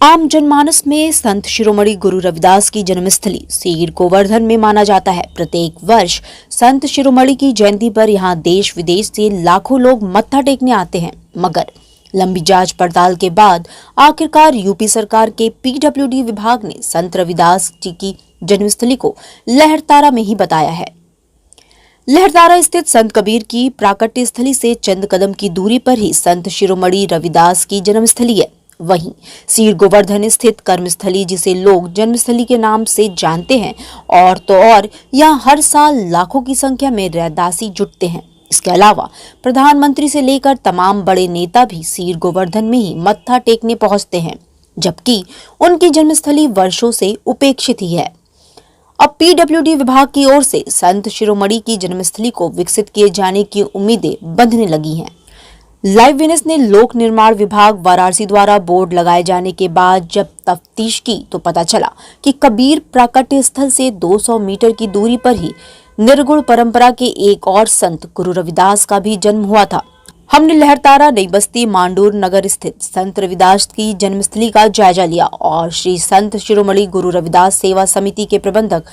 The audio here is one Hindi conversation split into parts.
आम जनमानस में संत शिरोमणि गुरु रविदास की जन्मस्थली सीर गोवर्धन में माना जाता है। प्रत्येक वर्ष संत शिरोमणि की जयंती पर यहां देश विदेश से लाखों लोग मत्था टेकने आते हैं, मगर लंबी जांच पड़ताल के बाद आखिरकार यूपी सरकार के पीडब्ल्यूडी विभाग ने संत रविदास जी की जन्मस्थली को लहरतारा में ही बताया है। लहरतारा स्थित संत कबीर की प्राकट्य स्थली से चंद कदम की दूरी पर ही संत शिरोमणि रविदास की जन्मस्थली है। वहीं सीर गोवर्धन स्थित कर्मस्थली, जिसे लोग जन्मस्थली के नाम से जानते हैं, और तो और यहाँ हर साल लाखों की संख्या में रैदासी जुटते हैं। इसके अलावा प्रधानमंत्री से लेकर तमाम बड़े नेता भी सीर गोवर्धन में ही मत्था टेकने पहुंचते हैं, जबकि उनकी जन्मस्थली वर्षों से उपेक्षित ही है। अब पीडब्ल्यूडी विभाग की ओर से संत शिरोमणि की जन्मस्थली को विकसित किए जाने की उम्मीदें बंधने लगी हैं। लाइव विनेस ने लोक निर्माण विभाग वाराणसी द्वारा बोर्ड लगाए जाने के बाद जब तफ्तीश की तो पता चला कि कबीर प्राकट्य स्थल से 200 मीटर की दूरी पर ही निर्गुण परंपरा के एक और संत गुरु रविदास का भी जन्म हुआ था। हमने लहरतारा, नई बस्ती, मांडूर नगर स्थित संत रविदास की जन्मस्थली का जायजा लिया और श्री संत शिरोमणि गुरु रविदास सेवा समिति के प्रबंधक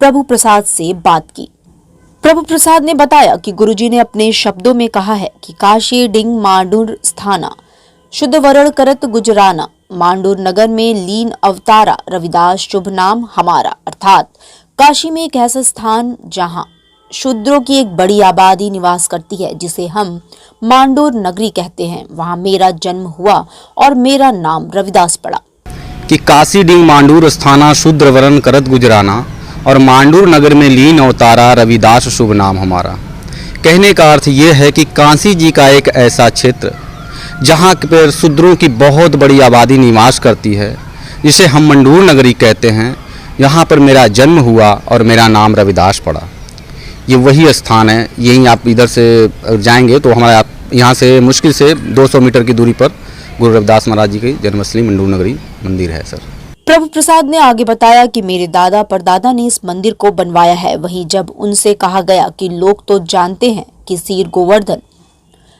प्रभु प्रसाद से बात की। प्रभु प्रसाद ने बताया कि गुरुजी ने अपने शब्दों में कहा है कि काशी डिंग मांडूर स्थाना शुद्ध वरण करत गुजराना, मांडूर नगर में लीन अवतारा रविदास शुभ नाम हमारा। अर्थात काशी में एक ऐसा स्थान जहां शूद्रों की एक बड़ी आबादी निवास करती है, जिसे हम मांडूर नगरी कहते हैं, वहां मेरा जन्म हुआ और मेरा नाम रविदास पड़ा। कि काशी डिंग मांडूर स्थाना शुद्र वरण करत गुजराना और मांडूर नगर में लीन अवतारा रविदास शुभ नाम हमारा। कहने का अर्थ ये है कि काशी जी का एक ऐसा क्षेत्र जहाँ पर शूद्रों की बहुत बड़ी आबादी निवास करती है, जिसे हम मांडूर नगरी कहते हैं, यहाँ पर मेरा जन्म हुआ और मेरा नाम रविदास पड़ा। ये वही स्थान है। यहीं आप इधर से जाएंगे तो हमारा यहाँ से मुश्किल से 200 मीटर की दूरी पर गुरु रविदास महाराज जी की जन्मस्थली मांडूर नगरी मंदिर है। सर प्रभु प्रसाद ने आगे बताया कि मेरे दादा परदादा ने इस मंदिर को बनवाया है। वहीं जब उनसे कहा गया कि लोग तो जानते हैं कि सीर गोवर्धन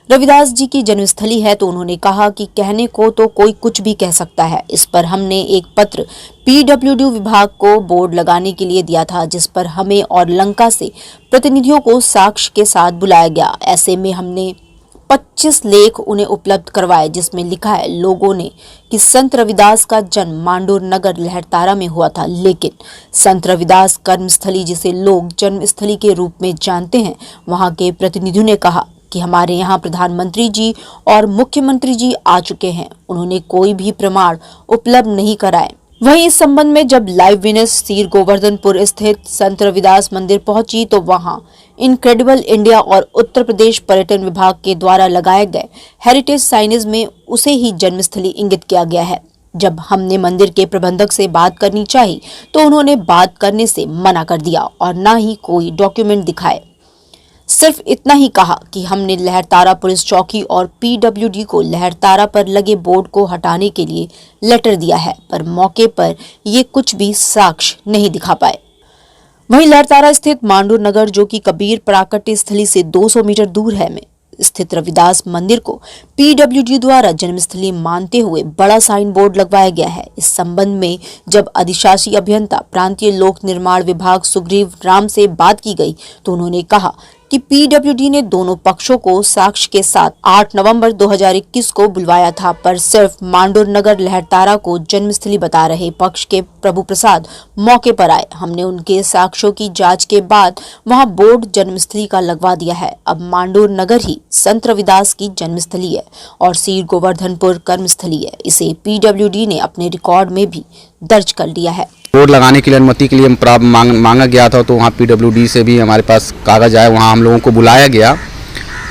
रविदास जी की जन्मस्थली है, तो उन्होंने कहा कि कहने को तो कोई कुछ भी कह सकता है। इस पर हमने एक पत्र पीडब्ल्यूडी विभाग को बोर्ड लगाने के लिए दिया था, जिस पर हमें और लंका से प्रतिनिधियों को साक्ष्य के साथ बुलाया गया। ऐसे में हमने 25 लेख उन्हें उपलब्ध करवाए, जिसमें लिखा है लोगों ने कि संत रविदास का जन्म मांडूर नगर लहरतारा में हुआ था, लेकिन संत रविदास कर्मस्थली, जिसे लोग जन्मस्थली के रूप में जानते हैं, वहां के प्रतिनिधियों ने कहा कि हमारे यहाँ प्रधानमंत्री जी और मुख्यमंत्री जी आ चुके हैं, उन्होंने कोई भी प्रमाण उपलब्ध नहीं कराए। वहीं इस संबंध में जब लाइव विनेस सीर गोवर्धनपुर स्थित संत रविदास मंदिर पहुंची तो वहां इनक्रेडिबल इंडिया और उत्तर प्रदेश पर्यटन विभाग के द्वारा लगाए गए हेरिटेज साइनेज में उसे ही जन्मस्थली इंगित किया गया है। जब हमने मंदिर के प्रबंधक से बात करनी चाही तो उन्होंने बात करने से मना कर दिया और न ही कोई डॉक्यूमेंट दिखाए। सिर्फ इतना ही कहा कि हमने लहरतारा पुलिस चौकी और पीडब्ल्यूडी को लहरतारा पर लगे बोर्ड को हटाने के लिए लेटर दिया है, पर मौके पर ये कुछ भी साक्ष्य नहीं दिखा पाए। वहीं लहरतारा स्थित मांडूर नगर, जो कि कबीर प्राकट्य स्थली से 200 मीटर दूर है, में स्थित रविदास मंदिर को पीडब्ल्यूडी द्वारा जन्मस्थली मानते हुए बड़ा साइन बोर्ड लगवाया गया है। इस संबंध में जब अधिशासी अभियंता प्रांतीय लोक निर्माण विभाग सुग्रीव राम से बात की गई तो उन्होंने कहा कि पीडब्ल्यूडी ने दोनों पक्षों को साक्ष्य के साथ 8 नवंबर 2021 को बुलवाया था, पर सिर्फ मांडूर नगर लहरतारा को जन्मस्थली बता रहे पक्ष के प्रभु प्रसाद मौके पर आए। हमने उनके साक्ष्यों की जांच के बाद वहां बोर्ड जन्मस्थली का लगवा दिया है। अब मांडूर नगर ही संत रविदास की जन्मस्थली है और सीर गोवर्धनपुर कर्मस्थली है। इसे पीडब्ल्यूडी ने अपने रिकॉर्ड में भी दर्ज कर लिया है। बोर्ड लगाने के लिए अनुमति के लिए मांगा गया था, तो वहाँ पीडब्ल्यूडी से भी हमारे पास कागज़ आए, वहाँ हम लोगों को बुलाया गया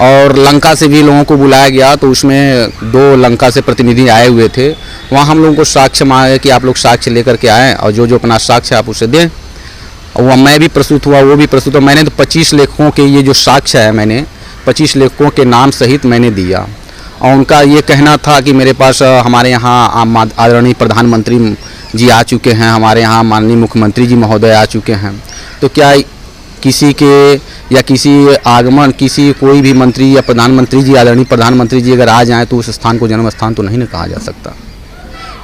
और लंका से भी लोगों को बुलाया गया। तो उसमें 2 लंका से प्रतिनिधि आए हुए थे। वहाँ हम लोगों को साक्ष्य मांगे कि आप लोग साक्ष्य लेकर के आएँ और जो अपना साक्ष्य आप उसे दें। और वह मैं भी प्रस्तुत हुआ, वो भी प्रस्तुत हुआ। मैंने तो 25 लेखकों के ये जो साक्ष्य है, मैंने 25 लेखकों के नाम सहित मैंने दिया और उनका ये कहना था कि मेरे पास हमारे यहाँ आदरणीय प्रधानमंत्री जी आ चुके हैं, हमारे यहाँ माननीय मुख्यमंत्री जी महोदय आ चुके हैं, तो क्या किसी के या किसी आगमन किसी कोई भी मंत्री या प्रधानमंत्री जी, आदरणीय प्रधानमंत्री जी अगर आ जाएं तो उस स्थान को जन्म स्थान तो नहीं न कहा जा सकता।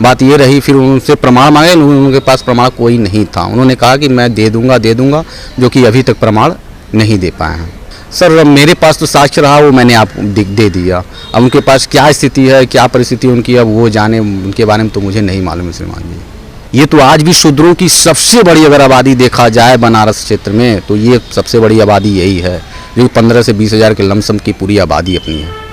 बात ये रही, फिर उनसे प्रमाण मांगे, उनके पास प्रमाण कोई नहीं था। उन्होंने कहा कि मैं दे दूंगा, जो कि अभी तक प्रमाण नहीं दे पाए हैं। सर मेरे पास तो साक्ष्य रहा, वो मैंने आपको दे दिया। अब उनके पास क्या स्थिति है, क्या परिस्थिति उनकी, अब वो जाने, उनके बारे में तो मुझे नहीं मालूम है श्रीमान जी। ये तो आज भी शूद्रों की सबसे बड़ी अगर आबादी देखा जाए बनारस क्षेत्र में, तो ये सबसे बड़ी आबादी यही है, जो 15 से 20 हज़ार के लमसम की पूरी आबादी अपनी है।